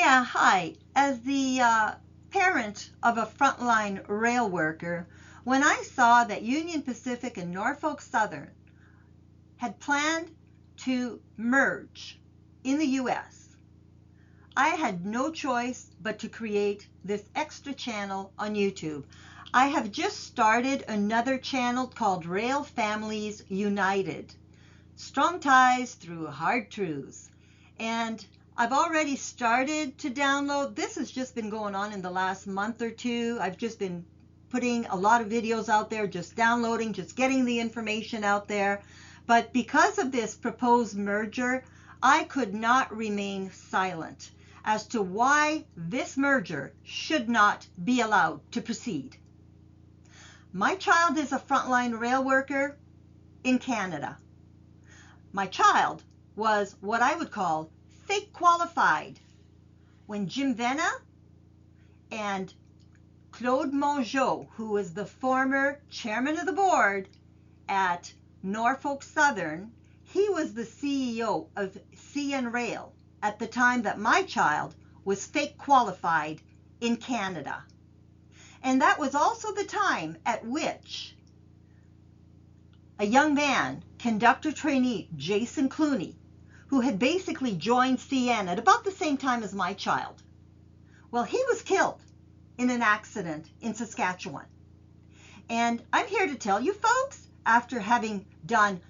Yeah, hi. As the parent of a frontline rail worker, when I saw that Union Pacific and Norfolk Southern had planned to merge in the US, I had no choice but to create this extra channel on YouTube. I have just started another channel called Rail Families United, Strong Ties Through Hard Truths. And I've already started to download. This has just been going on in the last month or two. I've just been putting a lot of videos out there, just downloading, just getting the information out there. But because of this proposed merger, I could not remain silent as to why this merger should not be allowed to proceed. My child is a frontline rail worker in Canada. My child was what I would call fake qualified when Jim Vena and Claude Mongeau, who was the former chairman of the board at Norfolk Southern, he was the CEO of CN Rail at the time that my child was fake qualified in Canada. And that was also the time at which a young man, conductor trainee Jason Clooney, who had basically joined CN at about the same time as my child, well, he was killed in an accident in Saskatchewan. And I'm here to tell you folks, after having done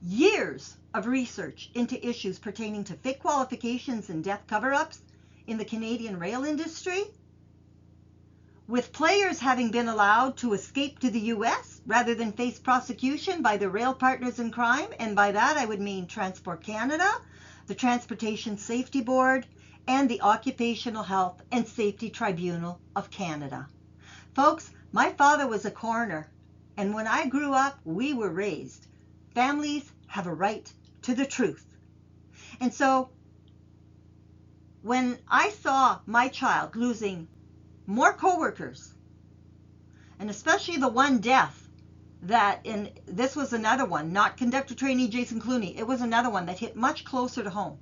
years of research into issues pertaining to fake qualifications and death cover-ups in the Canadian rail industry, with players having been allowed to escape to the US rather than face prosecution by their rail partners in crime, and by that I would mean Transport Canada, the Transportation Safety Board, and the Occupational Health and Safety Tribunal of Canada. Folks, my father was a coroner, and when I grew up, we were raised. Families have a right to the truth. And so when I saw my child losing more coworkers, and especially the one death and this was another one, not conductor trainee Jason Clooney, it was another one that hit much closer to home.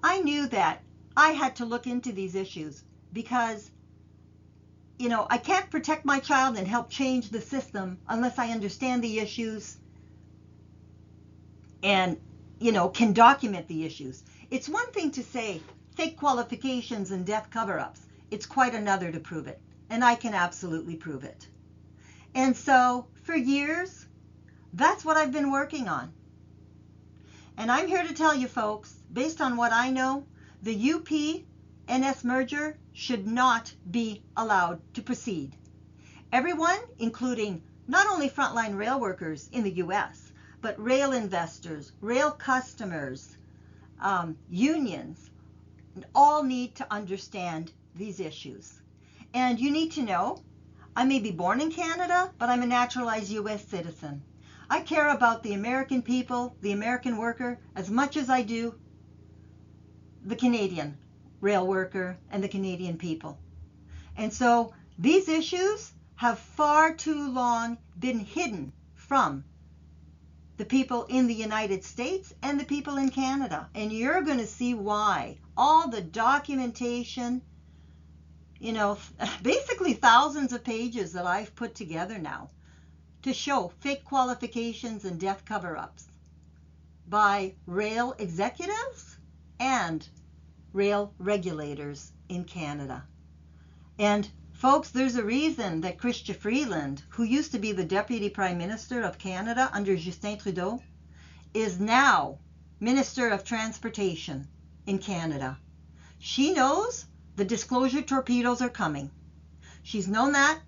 I knew that I had to look into these issues because, I can't protect my child and help change the system unless I understand the issues and, can document the issues. It's one thing to say fake qualifications and death cover-ups. It's quite another to prove it, and I can absolutely prove it. And so for years, that's what I've been working on. And I'm here to tell you folks, based on what I know, the UPNS merger should not be allowed to proceed. Everyone, including not only frontline rail workers in the US, but rail investors, rail customers, unions, all need to understand these issues. And you need to know, I may be born in Canada, but I'm a naturalized US citizen. I care about the American people, the American worker, as much as I do the Canadian rail worker and the Canadian people. And so these issues have far too long been hidden from the people in the United States and the people in Canada. And you're going to see why. All the documentation, basically thousands of pages that I've put together now to show fake qualifications and death cover-ups by rail executives and rail regulators in Canada. And folks, there's a reason that Chrystia Freeland, who used to be the Deputy Prime Minister of Canada under Justin Trudeau, is now Minister of Transportation in Canada. She knows the disclosure torpedoes are coming. She's known that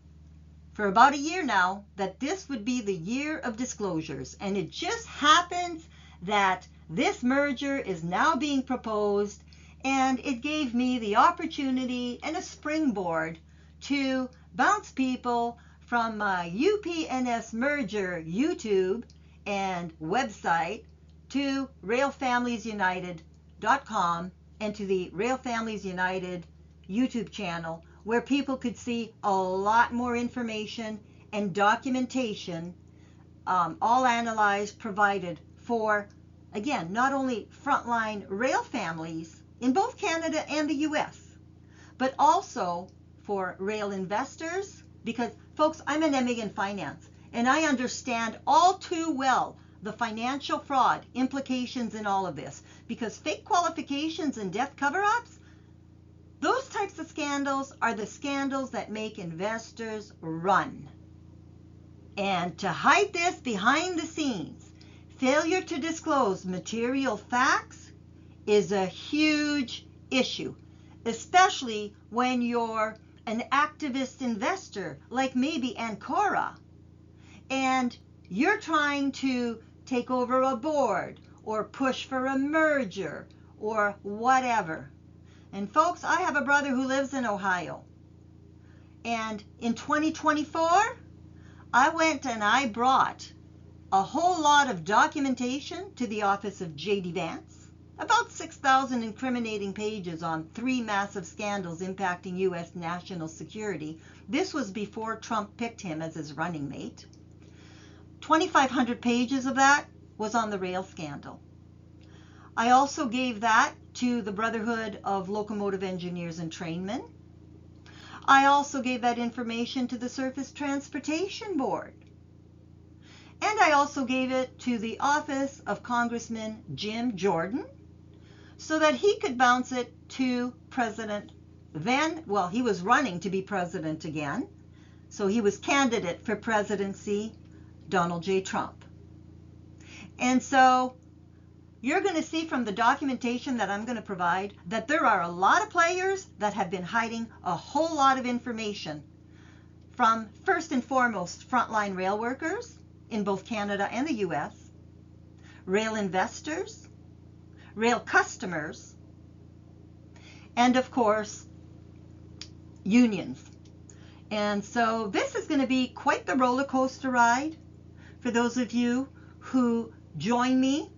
for about a year now, that this would be the year of disclosures. And it just happens that this merger is now being proposed, and it gave me the opportunity and a springboard to bounce people from my UPNS Merger YouTube and website to railfamiliesunited.com and to the Rail Families United YouTube channel, where people could see a lot more information and documentation, all analyzed, provided for, again, not only frontline rail families in both Canada and the US, but also for rail investors, because folks, I'm an MA in finance, and I understand all too well the financial fraud implications in all of this, because fake qualifications and death cover-ups, those types of scandals are the scandals that make investors run. And to hide this behind the scenes, failure to disclose material facts is a huge issue, especially when you're an activist investor like maybe Ancora, and you're trying to take over a board or push for a merger or whatever. And folks, I have a brother who lives in Ohio. And in 2024, I went and I brought a whole lot of documentation to the office of J.D. Vance, about 6,000 incriminating pages on 3 massive scandals impacting U.S. national security. This was before Trump picked him as his running mate. 2,500 pages of that was on the rail scandal. I also gave that to the Brotherhood of Locomotive Engineers and Trainmen. I also gave that information to the Surface Transportation Board. And I also gave it to the office of Congressman Jim Jordan so that he could bounce it to President he was running to be president again, so he was candidate for presidency, Donald J. Trump. And so you're going to see from the documentation that I'm going to provide that there are a lot of players that have been hiding a whole lot of information from, first and foremost, frontline rail workers in both Canada and the US, rail investors, rail customers, and of course, unions. And so this is going to be quite the roller coaster ride for those of you who join me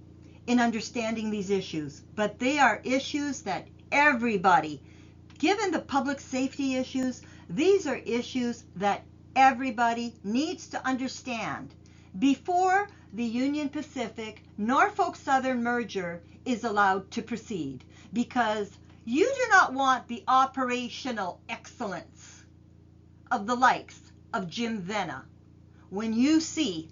in understanding these issues. But they are issues that everybody, given the public safety issues, these are issues that everybody needs to understand before the Union Pacific Norfolk Southern merger is allowed to proceed, because you do not want the operational excellence of the likes of Jim Vena when you see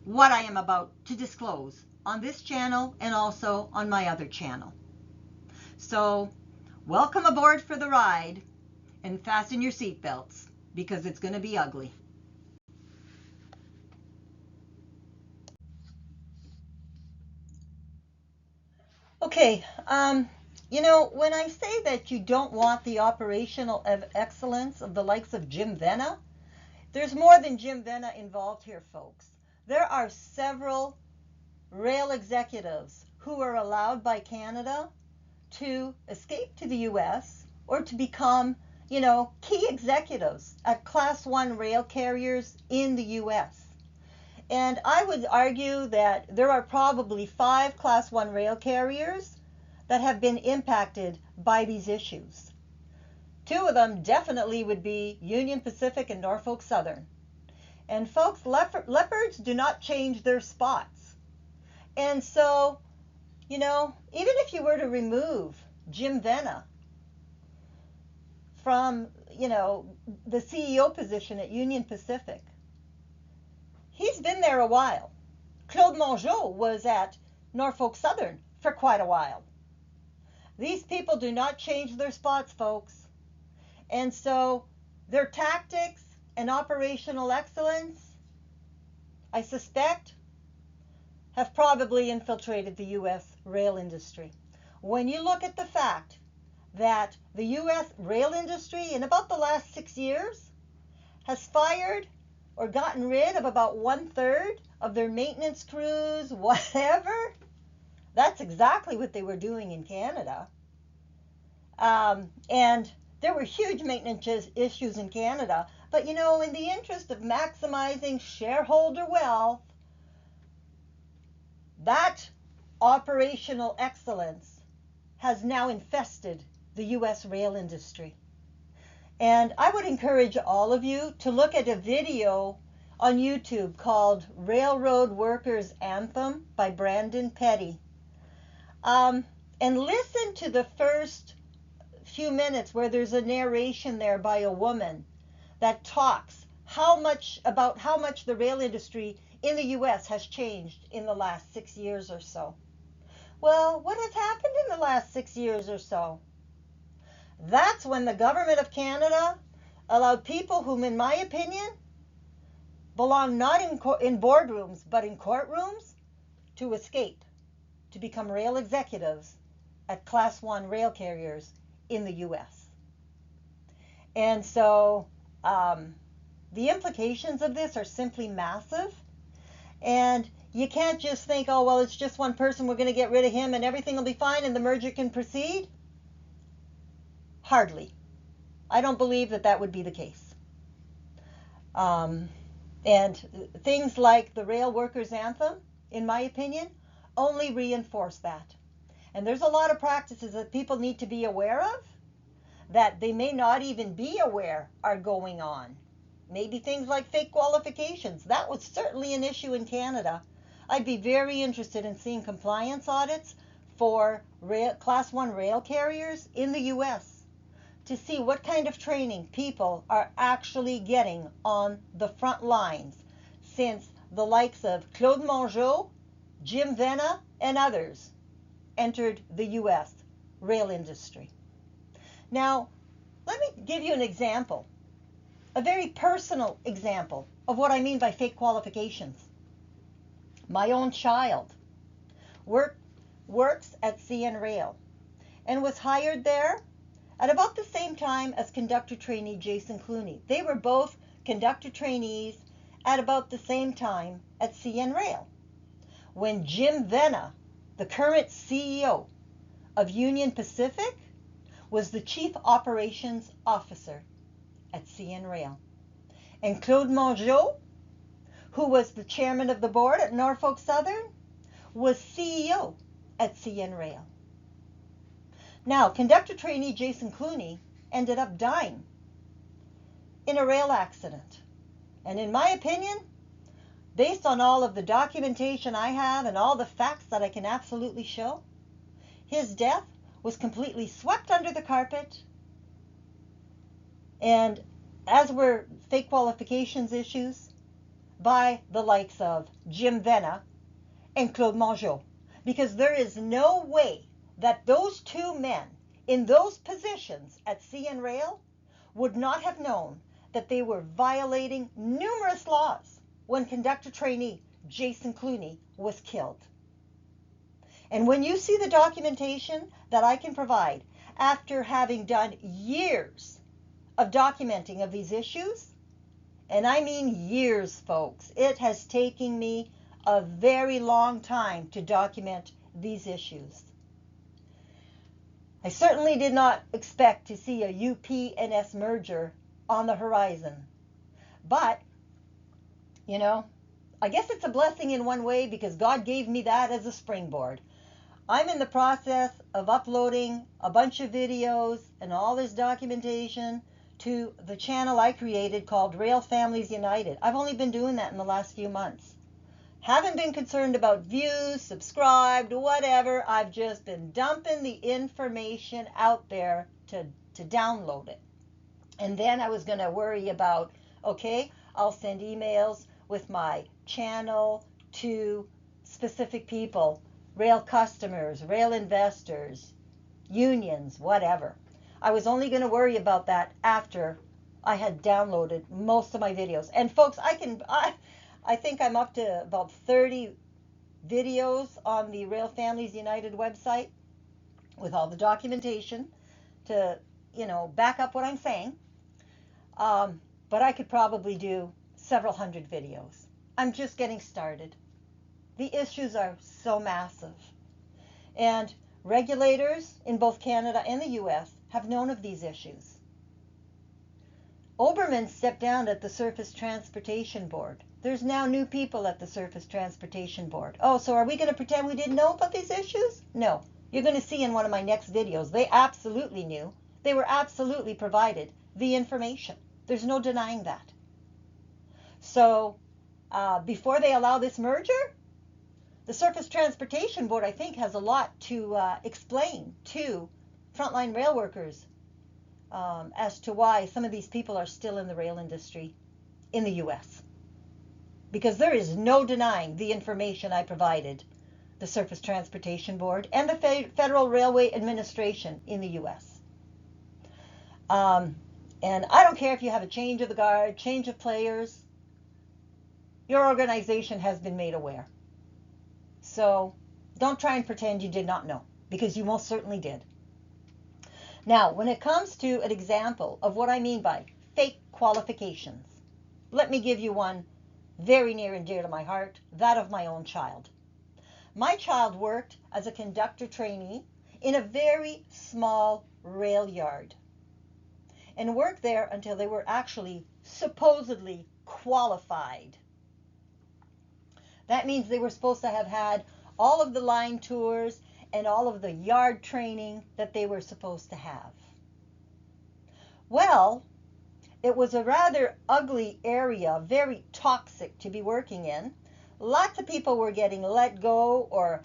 what I am about to disclose on this channel and also on my other channel. So welcome aboard for the ride, and fasten your seatbelts because it's going to be ugly. Okay, when I say that you don't want the operational excellence of the likes of Jim Vena, there's more than Jim Vena involved here, folks. There are several rail executives who are allowed by Canada to escape to the US or to become, key executives at Class 1 rail carriers in the US. And I would argue that there are probably 5 Class 1 rail carriers that have been impacted by these issues. 2 of them definitely would be Union Pacific and Norfolk Southern. And folks, leopards do not change their spots. And so, even if you were to remove Jim Vena from, the CEO position at Union Pacific, he's been there a while. Claude Mongeau was at Norfolk Southern for quite a while. These people do not change their spots, folks. And so their tactics and operational excellence, I suspect, have probably infiltrated the U.S. rail industry. When you look at the fact that the U.S. rail industry in about the last 6 years has fired or gotten rid of about 1/3 of their maintenance crews, whatever, that's exactly what they were doing in Canada. And there were huge maintenance issues in Canada, but in the interest of maximizing shareholder wealth, that operational excellence has now infested the U.S. rail industry. And I would encourage all of you to look at a video on YouTube called Railroad Workers Anthem by Brandon Petty. And listen to the first few minutes where there's a narration there by a woman that talks about how much the rail industry in the US has changed in the last 6 years or so. Well, what has happened in the last 6 years or so? That's when the Government of Canada allowed people whom, in my opinion, belong not in boardrooms but in courtrooms to escape, to become rail executives at Class 1 rail carriers in the US. And so the implications of this are simply massive. And you can't just think, oh, well, it's just one person, we're going to get rid of him and everything will be fine and the merger can proceed. Hardly. I don't believe that that would be the case. And things like the Rail Workers Anthem, in my opinion, only reinforce that. And there's a lot of practices that people need to be aware of that they may not even be aware are going on. Maybe things like fake qualifications. That was certainly an issue in Canada. I'd be very interested in seeing compliance audits for Class 1 rail carriers in the US to see what kind of training people are actually getting on the front lines, since the likes of Claude Mongeau, Jim Vena, and others entered the US rail industry. Now, let me give you an example, a very personal example of what I mean by fake qualifications. My own child works at CN Rail and was hired there at about the same time as conductor trainee Jason Clooney. They were both conductor trainees at about the same time at CN Rail. When Jim Vena, the current CEO of Union Pacific, was the Chief Operations Officer at CN Rail. And Claude Mongeau, who was the chairman of the board at Norfolk Southern, was CEO at CN Rail. Now, conductor trainee Jason Clooney ended up dying in a rail accident. And in my opinion, based on all of the documentation I have and all the facts that I can absolutely show, his death was completely swept under the carpet. And as were fake qualifications issues by the likes of Jim Vena and Claude Mongeau, because there is no way that those two men in those positions at CN Rail would not have known that they were violating numerous laws when conductor trainee Jason Clooney was killed. And when you see the documentation that I can provide after having done years of documenting of these issues, and I mean years, folks, it has taken me a very long time to document these issues. I certainly did not expect to see a UPNS merger on the horizon. But, you know, I guess it's a blessing in one way because God gave me that as a springboard. I'm in the process of uploading a bunch of videos and all this documentation to the channel I created called Rail Families United. I've only been doing that in the last few months. Haven't been concerned about views, subscribed, whatever. I've just been dumping the information out there to download it. And then I was going to worry about, okay, I'll send emails with my channel to specific people, rail customers, rail investors, unions, whatever. I was only going to worry about that after I had downloaded most of my videos. And folks, I think I'm up to about 30 videos on the Rail Families United website with all the documentation to, back up what I'm saying. But I could probably do several hundred videos. I'm just getting started. The issues are so massive. And regulators in both Canada and the US have known of these issues. Oberman stepped down at the Surface Transportation Board. There's now new people at the Surface Transportation Board. Oh, so are we going to pretend we didn't know about these issues? No. You're going to see in one of my next videos. They absolutely knew. They were absolutely provided the information. There's no denying that. So before they allow this merger, The Surface Transportation Board, I think, has a lot to explain to frontline rail workers as to why some of these people are still in the rail industry in the U.S. Because there is no denying the information I provided the Surface Transportation Board and the Federal Railway Administration in the U.S. And I don't care if you have a change of the guard, change of players, your organization has been made aware. So don't try and pretend you did not know, because you most certainly did. Now, when it comes to an example of what I mean by fake qualifications, let me give you one very near and dear to my heart, that of my own child. My child worked as a conductor trainee in a very small rail yard and worked there until they were actually supposedly qualified. That means they were supposed to have had all of the line tours and all of the yard training that they were supposed to have. Well, it was a rather ugly area, very toxic to be working in. Lots of people were getting let go or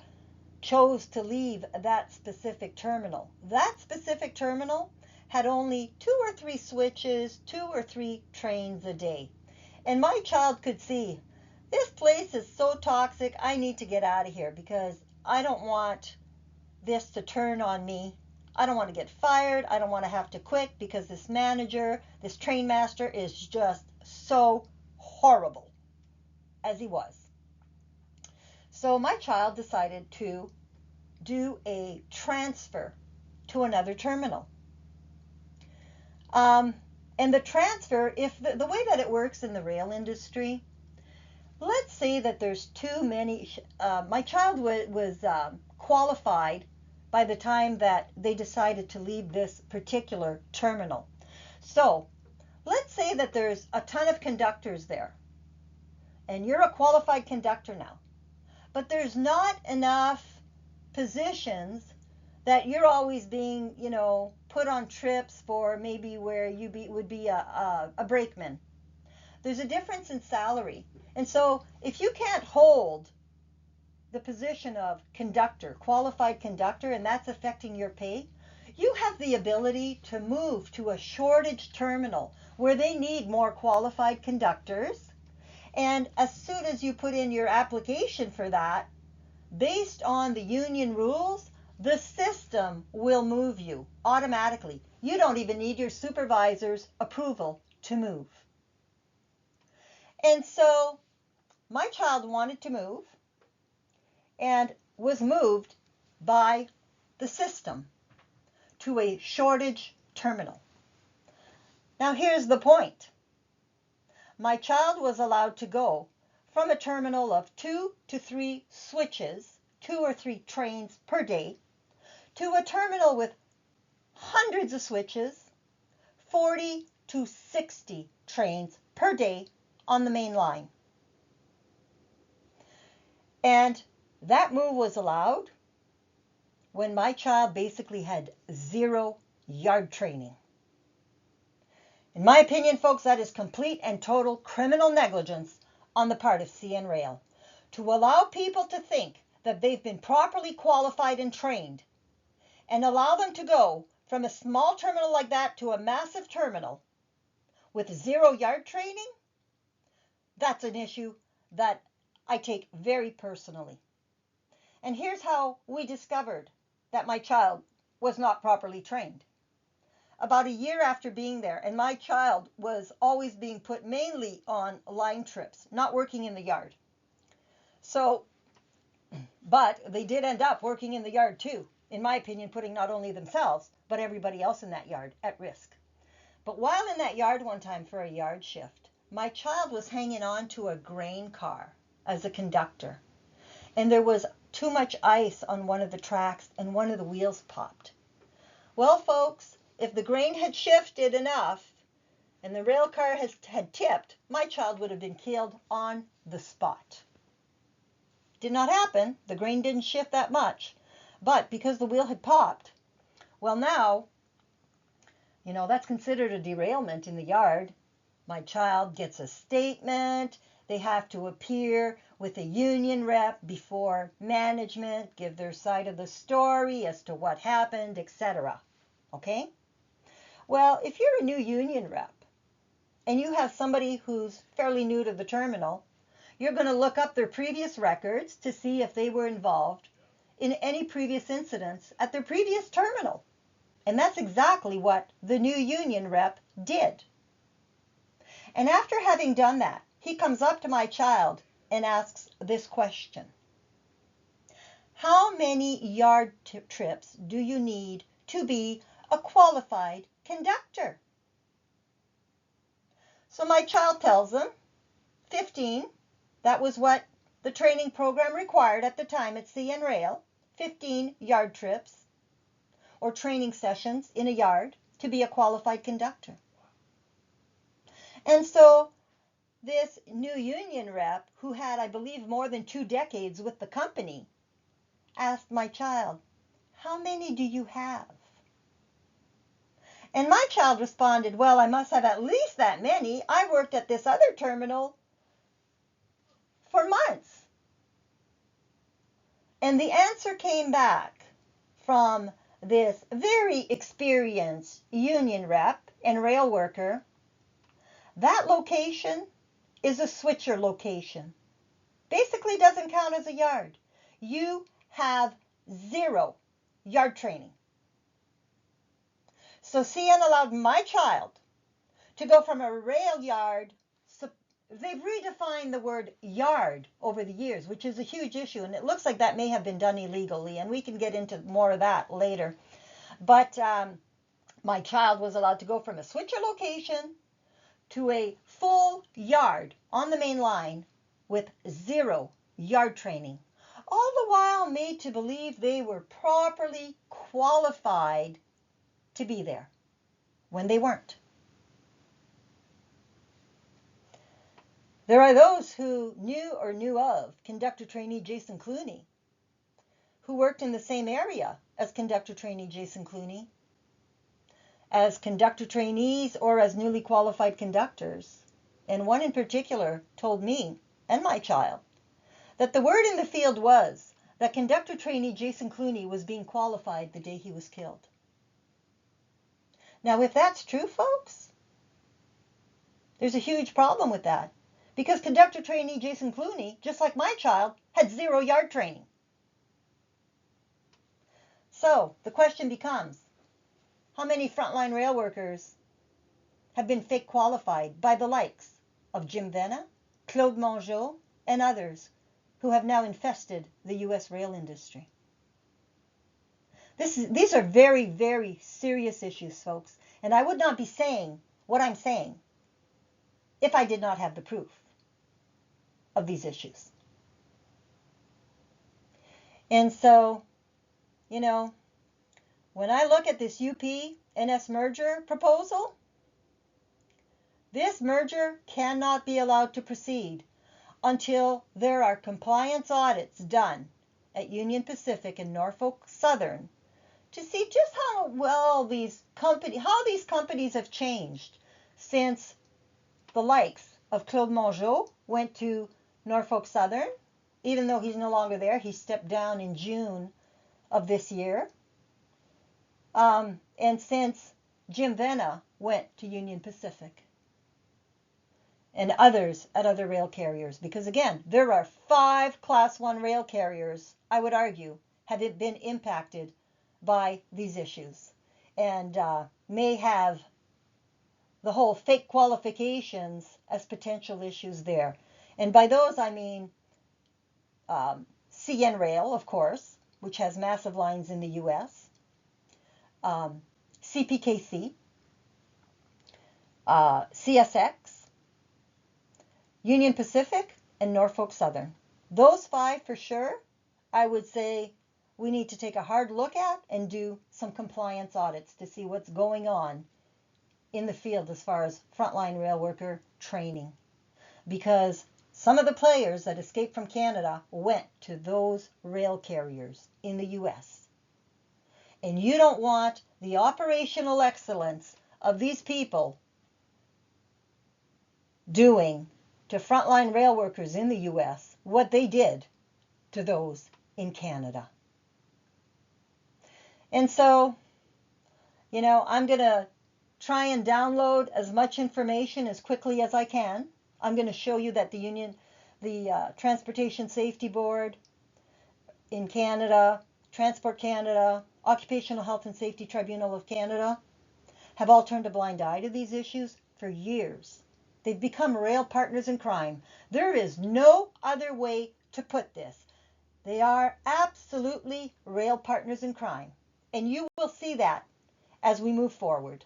chose to leave that specific terminal. That specific terminal had only 2 or 3 switches, 2 or 3 trains a day. And my child could see, this place is so toxic, I need to get out of here because I don't want this to turn on me. I don't want to get fired. I don't want to have to quit because this manager, this train master is just so horrible, as he was. So my child decided to do a transfer to another terminal. And the transfer, if the way that it works in the rail industry, let's say that there's too many, my child was qualified by the time that they decided to leave this particular terminal. So let's say that there's a ton of conductors there, and you're a qualified conductor now, but there's not enough positions that you're always being, put on trips for maybe where you would be a brakeman. There's a difference in salary. And so if you can't hold the position of conductor, qualified conductor, and that's affecting your pay, you have the ability to move to a shortage terminal where they need more qualified conductors. And as soon as you put in your application for that, based on the union rules, the system will move you automatically. You don't even need your supervisor's approval to move. And so my child wanted to move and was moved by the system to a shortage terminal. Now here's the point. My child was allowed to go from a terminal of 2 to 3 switches, 2 or 3 trains per day, to a terminal with hundreds of switches, 40 to 60 trains per day on the main line. And that move was allowed when my child basically had 0 yard training. In my opinion, folks, that is complete and total criminal negligence on the part of CN Rail to allow people to think that they've been properly qualified and trained and allow them to go from a small terminal like that to a massive terminal with 0 yard training. That's an issue that I take very personally. And here's how we discovered that my child was not properly trained. About a year after being there, and my child was always being put mainly on line trips, not working in the yard. So, but they did end up working in the yard too, in my opinion, putting not only themselves, but everybody else in that yard at risk. But while in that yard one time for a yard shift, my child was hanging on to a grain car as a conductor. And there was too much ice on one of the tracks and one of the wheels popped. Well, folks, if the grain had shifted enough and the rail car had tipped, my child would have been killed on the spot. Did not happen. The grain didn't shift that much. But because the wheel had popped, well now, that's considered a derailment in the yard. My child gets a statement. They have to appear with a union rep before management, give their side of the story as to what happened, etc. Okay? Well, if you're a new union rep and you have somebody who's fairly new to the terminal, you're going to look up their previous records to see if they were involved in any previous incidents at their previous terminal. And that's exactly what the new union rep did. And after having done that, he comes up to my child and asks this question: how many yard trips do you need to be a qualified conductor? So my child tells him 15. That was what the training program required at the time at CN Rail, 15 yard trips or training sessions in a yard to be a qualified conductor. And so this new union rep, who had, I believe, more than 2 decades with the company, asked my child, how many do you have? And my child responded, well, I must have at least that many. I worked at this other terminal for months. And the answer came back from this very experienced union rep and rail worker: that location is a switcher location. Basically doesn't count as a yard. You have 0 yard training. So CN allowed my child to go from a rail yard. They've redefined the word yard over the years, which is a huge issue, and it looks like that may have been done illegally, and we can get into more of that later. But my child was allowed to go from a switcher location to a full yard on the main line with 0 yard training, all the while made to believe they were properly qualified to be there when they weren't. There are those who knew or knew of conductor trainee Jason Clooney, who worked in the same area as conductor trainee Jason Clooney, as conductor trainees or as newly qualified conductors. And one in particular told me and my child that the word in the field was that conductor trainee Jason Clooney was being qualified the day he was killed. Now, if that's true, folks, there's a huge problem with that. Because conductor trainee Jason Clooney, just like my child, had 0 yard training. So the question becomes, how many frontline rail workers have been fake qualified by the likes of Jim Vena, Claude Mongeau, and others who have now infested the U.S. rail industry? These are very, very serious issues, folks. And I would not be saying what I'm saying if I did not have the proof of these issues. And so, you know, when I look at this UPNS merger proposal, this merger cannot be allowed to proceed until there are compliance audits done at Union Pacific and Norfolk Southern to see just how well these companies have changed since the likes of Claude Mongeau went to Norfolk Southern. Even though he's no longer there, he stepped down in June of this year. And since Jim Vena went to Union Pacific and others at other rail carriers, because again, there are 5 Class 1 rail carriers, I would argue, have been impacted by these issues and may have the whole fake qualifications as potential issues there. And by those I mean CN Rail, of course, which has massive lines in the U.S., CPKC, CSX, Union Pacific, and Norfolk Southern. Those 5 for sure, I would say we need to take a hard look at and do some compliance audits to see what's going on in the field as far as frontline rail worker training. Because some of the players that escaped from Canada went to those rail carriers in the U.S. And you don't want the operational excellence of these people doing to frontline rail workers in the U.S. what they did to those in Canada. And so, I'm going to try and download as much information as quickly as I can. I'm going to show you that the Transportation Safety Board in Canada, Transport Canada, Occupational Health and Safety Tribunal of Canada have all turned a blind eye to these issues for years. They've become rail partners in crime. There is no other way to put this. They are absolutely rail partners in crime. And you will see that as we move forward.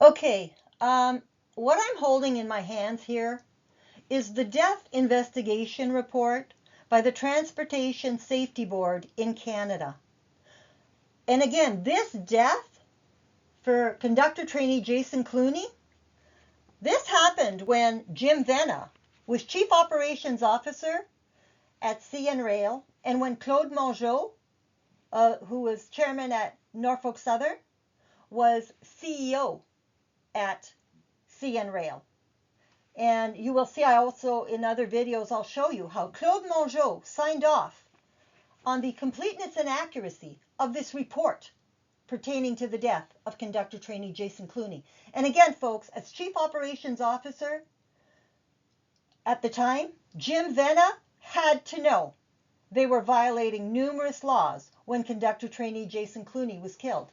Okay, what I'm holding in my hands here is the death investigation report by the Transportation Safety Board in Canada. And again, this death for conductor trainee Jason Clooney, this happened when Jim Venna was Chief Operations Officer at CN Rail, and when Claude Mongeau, who was chairman at Norfolk Southern, was CEO at CN Rail. And you will see, I also, in other videos, I'll show you how Claude Mongeau signed off on the completeness and accuracy of this report pertaining to the death of conductor trainee Jason Clooney. And again, folks, as Chief Operations Officer at the time, Jim Venna had to know they were violating numerous laws when conductor trainee Jason Clooney was killed.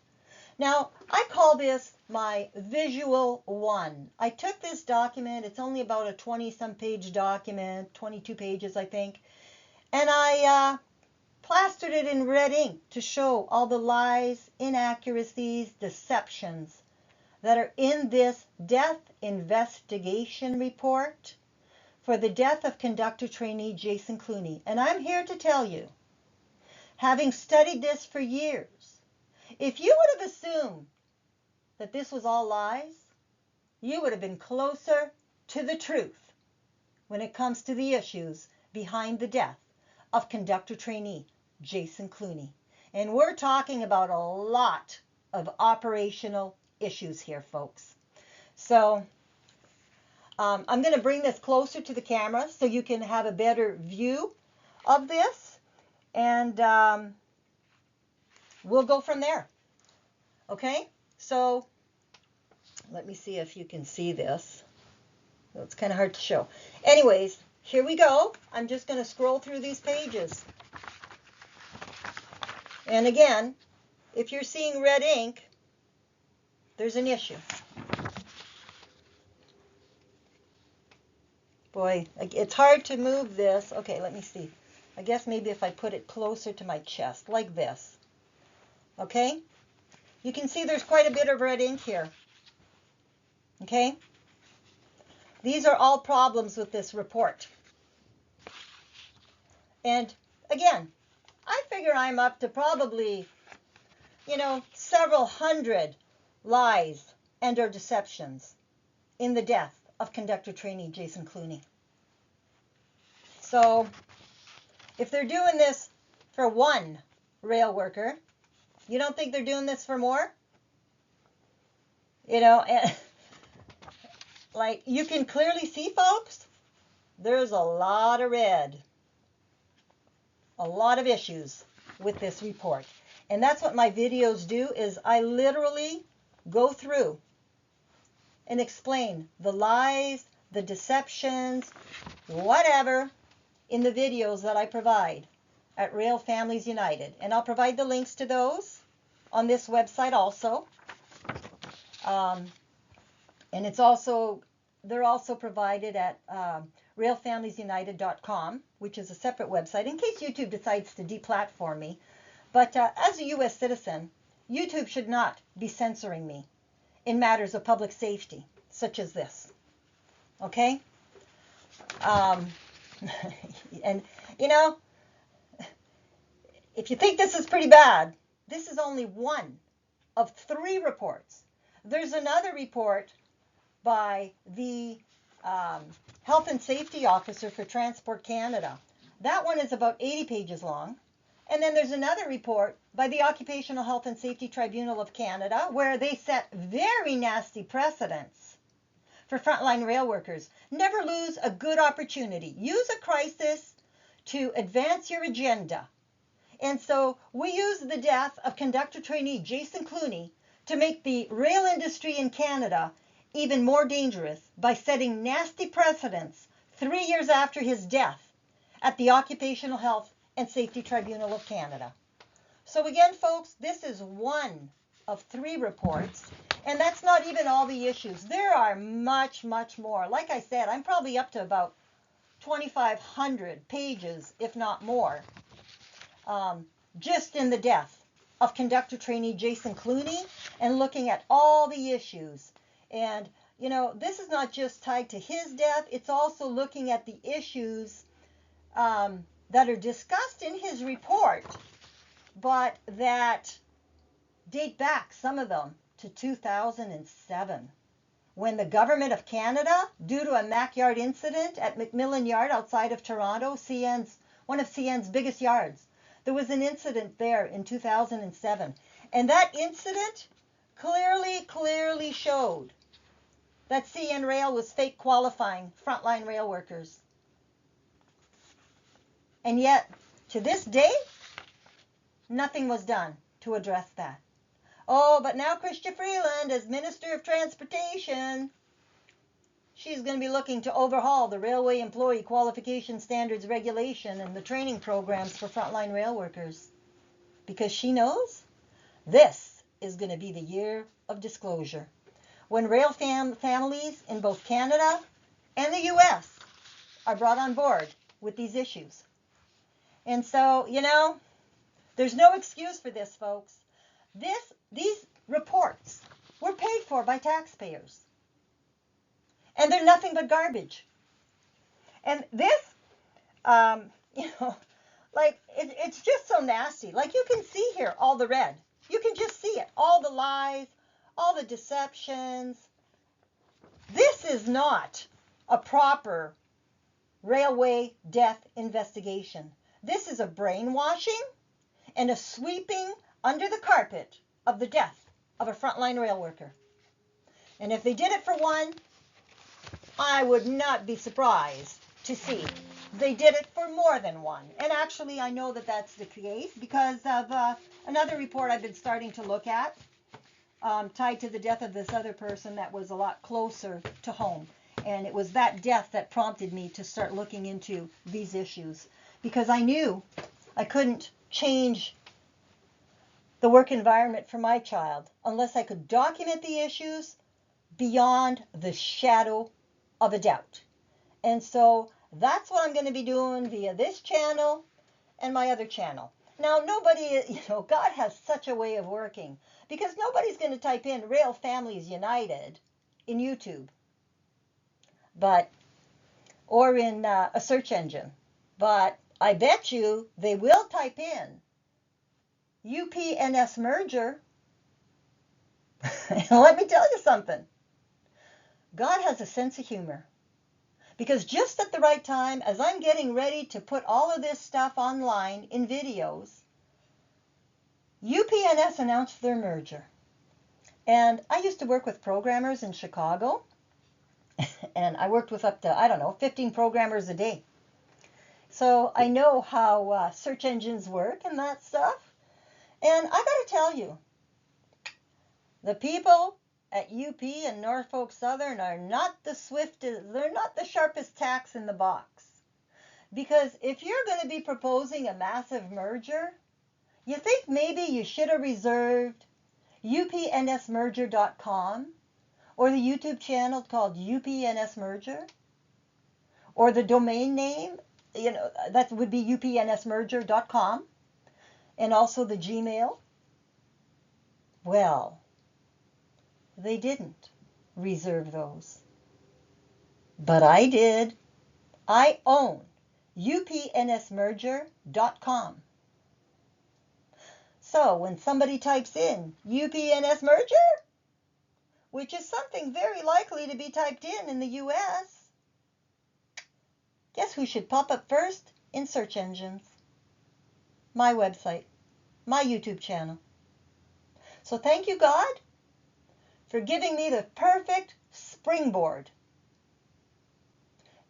Now, I call this my visual one. I took this document, it's only about a 20-some page document, 22 pages I think, and I plastered it in red ink to show all the lies, inaccuracies, deceptions that are in this death investigation report for the death of conductor trainee Jason Clooney. And I'm here to tell you, having studied this for years, if you would have assumed that this was all lies, you would have been closer to the truth when it comes to the issues behind the death of conductor trainee Jason Clooney. And we're talking about a lot of operational issues here, folks. So I'm going to bring this closer to the camera so you can have a better view of this, and we'll go from there. Okay, so let me see if you can see this. It's kind of hard to show. Anyways, here we go. I'm just going to scroll through these pages. And again, if you're seeing red ink, there's an issue. Boy, it's hard to move this. Okay, let me see. I guess maybe if I put it closer to my chest, like this. Okay? You can see there's quite a bit of red ink here. Okay? These are all problems with this report. And again, I figure I'm up to probably, several hundred lies and or deceptions in the death of conductor trainee Jason Clooney. So if they're doing this for one rail worker, you don't think they're doing this for more? And like you can clearly see, folks, there's a lot of red, a lot of issues with this report. And that's what my videos do, is I literally go through and explain the lies, the deceptions, whatever, in the videos that I provide at Rail Families United. And I'll provide the links to those on this website also. And they're also provided at railfamiliesunited.com, which is a separate website in case YouTube decides to deplatform me. But as a U.S. citizen, YouTube should not be censoring me in matters of public safety, such as this. Okay? And, if you think this is pretty bad, this is only one of 3 reports. There's another report by the Health and Safety Officer for Transport Canada. That one is about 80 pages long. And then there's another report by the Occupational Health and Safety Tribunal of Canada, where they set very nasty precedents for frontline rail workers. Never lose a good opportunity. Use a crisis to advance your agenda. And so we used the death of conductor trainee Jason Clooney to make the rail industry in Canada even more dangerous by setting nasty precedents 3 years after his death at the Occupational Health and Safety Tribunal of Canada. So again, folks, this is one of 3 reports, and that's not even all the issues. There are much, much more. Like I said, I'm probably up to about 2,500 pages, if not more, just in the death of conductor trainee Jason Clooney and looking at all the issues. And, you know, this is not just tied to his death, it's also looking at the issues that are discussed in his report, but that date back, some of them, to 2007, when the Government of Canada, due to a Mackyard incident at Macmillan Yard outside of Toronto, one of CN's biggest yards, there was an incident there in 2007. And that incident clearly showed that CN Rail was fake qualifying frontline rail workers. And yet, to this day, nothing was done to address that. Oh, but now Chrystia Freeland, as Minister of Transportation, she's going to be looking to overhaul the Railway Employee Qualification Standards Regulation and the training programs for frontline rail workers. Because she knows this is going to be the year of disclosure, when rail families in both Canada and the U.S. are brought on board with these issues. And so, you know, there's no excuse for this, folks. These reports were paid for by taxpayers. And they're nothing but garbage. And this, you know, like, it's just so nasty. Like, you can see here all the red. You can just see it. All the lies, all the deceptions. This is not a proper railway death investigation. This is a brainwashing and a sweeping under the carpet of the death of a frontline rail worker. And if they did it for one, I would not be surprised to see they did it for more than one. And actually, I know that that's the case because of another report I've been starting to look at, tied to the death of this other person that was a lot closer to home. And it was that death that prompted me to start looking into these issues, because I knew I couldn't change the work environment for my child unless I could document the issues beyond the shadow of a doubt. And so that's what I'm going to be doing via this channel and my other channel. Now, nobody, you know, God has such a way of working, because nobody's going to type in Rail Families United in YouTube, or in a search engine. But I bet you they will type in UPNS Merger. And let me tell you something. God has a sense of humor. Because just at the right time, as I'm getting ready to put all of this stuff online in videos, UPNS announced their merger. And I used to work with programmers in Chicago. And I worked with up to, 15 programmers a day. So I know how search engines work and that stuff. And I got to tell you, the people at UP and Norfolk Southern are not the swiftest, they're not the sharpest tacks in the box. Because if you're going to be proposing a massive merger, you think maybe you should have reserved UPNSmerger.com or the YouTube channel called UPNS Merger, or the domain name, that would be UPNSmerger.com, and also the Gmail. Well, they didn't reserve those. But I did. I own UPNSmerger.com. So when somebody types in UPNS Merger, which is something very likely to be typed in the US, guess who should pop up first in search engines? My website, my YouTube channel. So thank you, God, for giving me the perfect springboard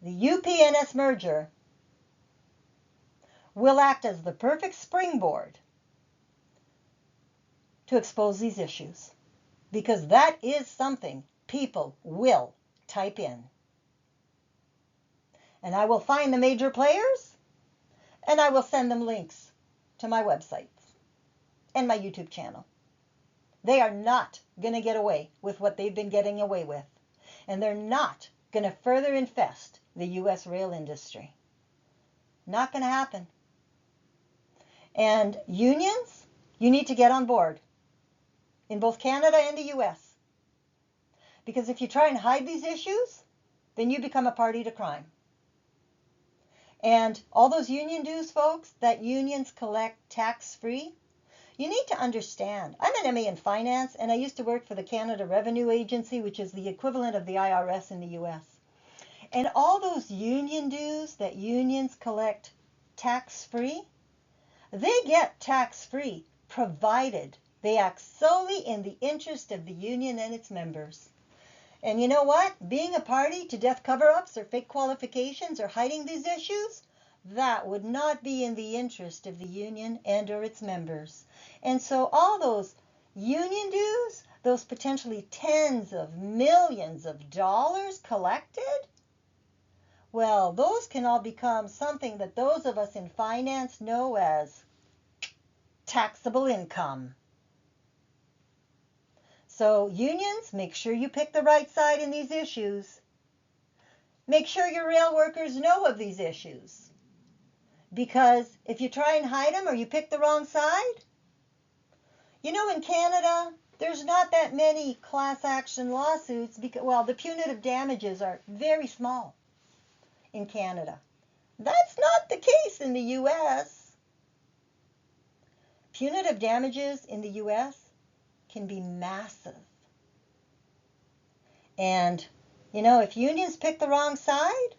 the UPNS merger will act as the perfect springboard to expose these issues, because that is something people will type in. And I will find the major players, and I will send them links to my websites and my YouTube channel. They are not going to get away with what they've been getting away with, and they're not going to further infest the U.S. rail industry. Not going to happen. And unions, you need to get on board in both Canada and the U.S. Because if you try and hide these issues, then you become a party to crime. And all those union dues, folks, that unions collect tax-free, you need to understand. I'm an MA in finance, and I used to work for the Canada Revenue Agency, which is the equivalent of the IRS in the U.S. And all those union dues that unions collect tax-free, they get tax-free provided they act solely in the interest of the union and its members. And you know what? Being a party to death cover-ups or fake qualifications or hiding these issues, that would not be in the interest of the union and or its members. And so all those union dues, those potentially tens of millions of dollars collected, well, those can all become something that those of us in finance know as taxable income. So unions, make sure you pick the right side in these issues. Make sure your rail workers know of these issues. Because if you try and hide them or you pick the wrong side, you know, in Canada, there's not that many class action lawsuits because, well, the punitive damages are very small in Canada. That's not the case in the U.S. Punitive damages in the U.S. can be massive. And, you know, if unions pick the wrong side,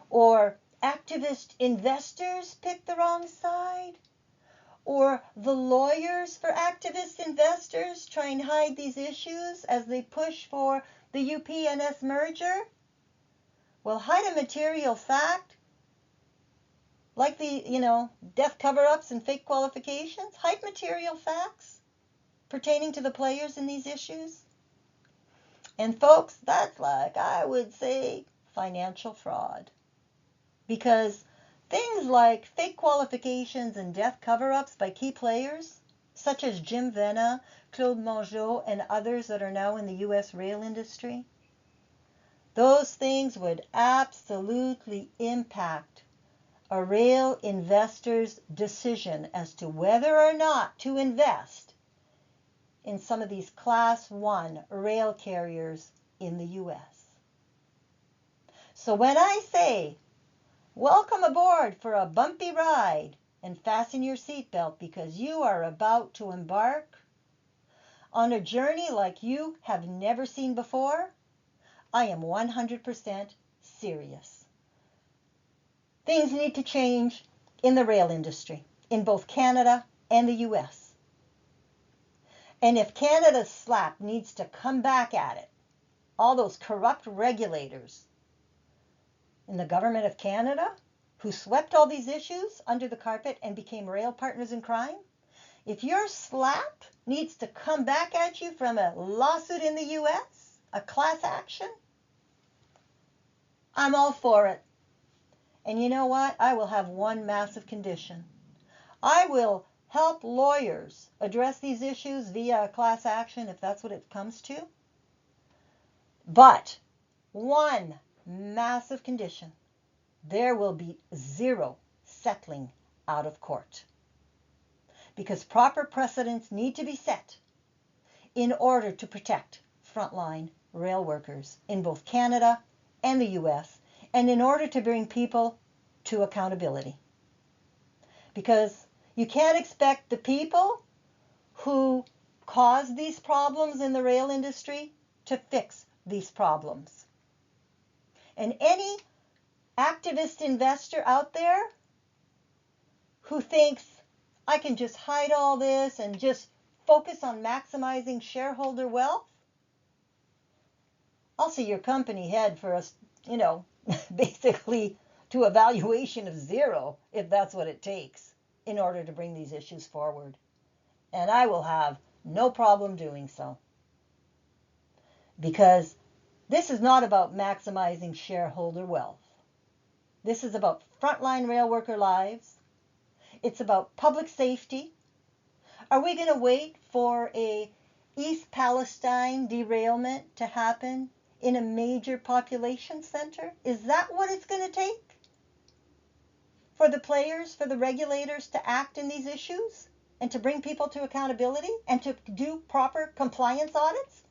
or activist investors pick the wrong side, or the lawyers for activist investors try and hide these issues as they push for the UPNS merger, well, hide a material fact, like the, death cover-ups and fake qualifications, hide material facts pertaining to the players in these issues. And folks, that's like, I would say, financial fraud. Because things like fake qualifications and death cover-ups by key players, such as Jim Vena, Claude Mongeau, and others that are now in the U.S. rail industry, those things would absolutely impact a rail investor's decision as to whether or not to invest in some of these Class 1 rail carriers in the U.S. So when I say, welcome aboard for a bumpy ride and fasten your seatbelt because you are about to embark on a journey like you have never seen before, I am 100% serious. Things need to change in the rail industry, in both Canada and the U.S. And if Canada's slap needs to come back at it, all those corrupt regulators in the Government of Canada who swept all these issues under the carpet and became rail partners in crime, if your slap needs to come back at you from a lawsuit in the U.S., a class action, I'm all for it. And you know what? I will have one massive condition. I will help lawyers address these issues via a class action if that's what it comes to. But one massive condition: there will be zero settling out of court. Because proper precedents need to be set in order to protect frontline rail workers in both Canada and the U.S., and in order to bring people to accountability. Because you can't expect the people who cause these problems in the rail industry to fix these problems. And any activist investor out there who thinks, I can just hide all this and just focus on maximizing shareholder wealth, I'll see your company head for a basically to a valuation of 0 if that's what it takes in order to bring these issues forward. And I will have no problem doing so, because this is not about maximizing shareholder wealth. This is about frontline rail worker lives. It's about public safety. Are we going to wait for a East Palestine derailment to happen in a major population center? Is that what it's going to take for the players, for the regulators to act in these issues and to bring people to accountability and to do proper compliance audits?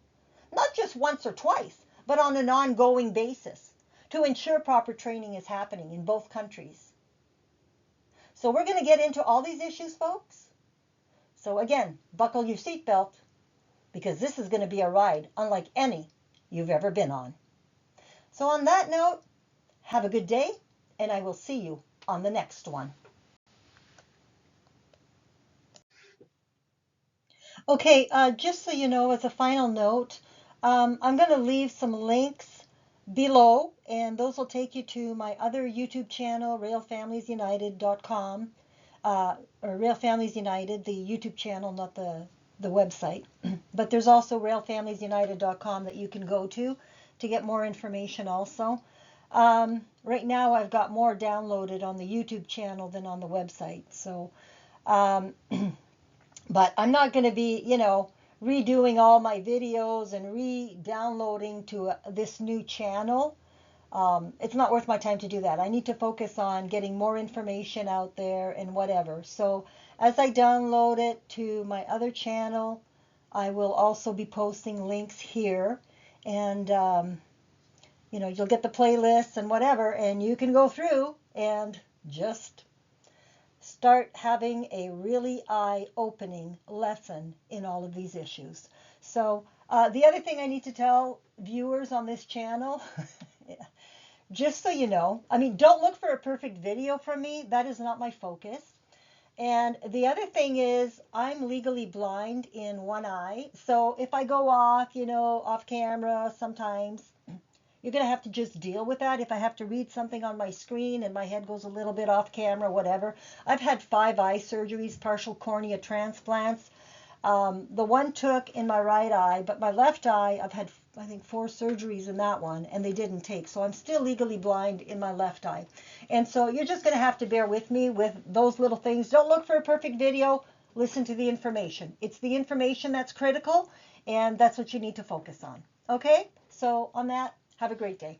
Not just once or twice, but on an ongoing basis to ensure proper training is happening in both countries. So we're going to get into all these issues, folks. So again, buckle your seatbelt, because this is going to be a ride unlike any you've ever been on. So on that note, have a good day, and I will see you on the next one. Okay, just so you know, as a final note, I'm going to leave some links below, and those will take you to my other YouTube channel, railfamiliesunited.com, or Rail Families United, the YouTube channel, not the website. But there's also railfamiliesunited.com that you can go to get more information also. Right now I've got more downloaded on the YouTube channel than on the website. So, but I'm not going to be, redoing all my videos and re-downloading to this new channel. It's not worth my time to do that. I need to focus on getting more information out there and whatever. So as I download it to my other channel, I will also be posting links here, and you'll get the playlists and whatever, and you can go through and just start having a really eye-opening lesson in all of these issues. So the other thing I need to tell viewers on this channel, just so you know, don't look for a perfect video from me. That is not my focus. And the other thing is, I'm legally blind in one eye. So if I go off, off camera sometimes, you're going to have to just deal with that. If I have to read something on my screen and my head goes a little bit off camera, whatever. I've had 5 eye surgeries, partial cornea transplants. The one took in my right eye, but my left eye, I've had, I think, 4 surgeries in that one, and they didn't take. So I'm still legally blind in my left eye. And so you're just going to have to bear with me with those little things. Don't look for a perfect video. Listen to the information. It's the information that's critical, and that's what you need to focus on. Okay? So on that, have a great day.